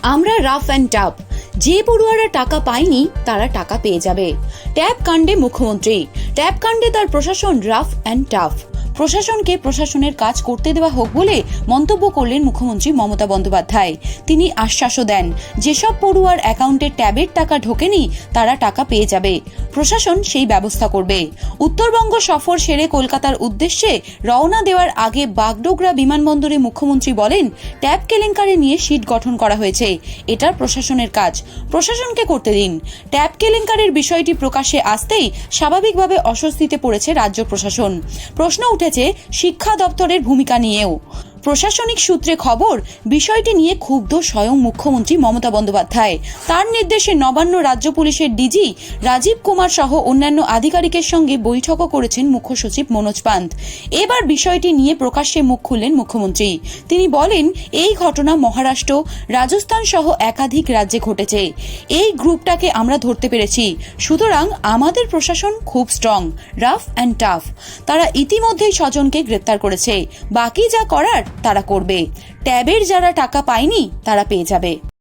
আমরা rough and tough, যে পড়ুয়ারা টাকা পায়নি তারা টাকা পেয়ে যাবে। ট্যাব কাণ্ডে মুখ্যমন্ত্রী, ট্যাব কাণ্ডে তার প্রশাসন রাফ অ্যান্ড টাফ। প্রশাসনকে প্রশাসনের কাজ করতে দেওয়া হোক বলে মন্তব্য করলেন মুখ্যমন্ত্রী মমতা বন্দ্যোপাধ্যায়। তিনি আশ্বাসও দেন, যেসব পড়ুয়ার অ্যাকাউন্টে ট্যাবের টাকা ঢোকেনি তারা টাকা পেয়ে যাবে, প্রশাসন সেই ব্যবস্থা করবে। উত্তরবঙ্গ সফর সেরে কলকাতার উদ্দেশ্যে রওনা দেওয়ার আগে বাগডোগরা বিমানবন্দরে মুখ্যমন্ত্রী বলেন, ট্যাব কেলেঙ্কারি নিয়ে সিট গঠন করা হয়েছে, এটা প্রশাসনের কাজ, প্রশাসনকে করতে দিন। ট্যাব কেলেঙ্কারির বিষয়টি প্রকাশ্যে আসতেই স্বাভাবিকভাবে অস্বস্তিতে পড়েছে রাজ্য প্রশাসন। প্রশ্ন উঠেছে শিক্ষা দপ্তরের ভূমিকা নিয়েও। প্রশাসনিক সূত্রে খবর, বিষয়টি নিয়ে ক্ষুব্ধ স্বয়ং মুখ্যমন্ত্রী মমতা বন্দ্যোপাধ্যায়। তার নির্দেশে নবান্ন রাজ্য পুলিশের ডিজি রাজীব কুমার সহ অন্যান্য আধিকারিকের সঙ্গে বৈঠকও করেছেন মুখ্য সচিব মনোজ পান্ত। এবার বিষয়টি নিয়ে প্রকাশ্যে মুখ খুললেন মুখ্যমন্ত্রী। তিনি বলেন, এই ঘটনা মহারাষ্ট্র, রাজস্থান সহ একাধিক রাজ্যে ঘটেছে। এই গ্রুপটাকে আমরা ধরতে পেরেছি, সুতরাং আমাদের প্রশাসন খুব স্ট্রং, রাফ অ্যান্ড টাফ। তারা ইতিমধ্যেই স্বজনকে গ্রেপ্তার করেছে, বাকি যা করার তারা করবে। ট্যাবের যারা টাকা পায়নি তারা পেয়ে যাবে।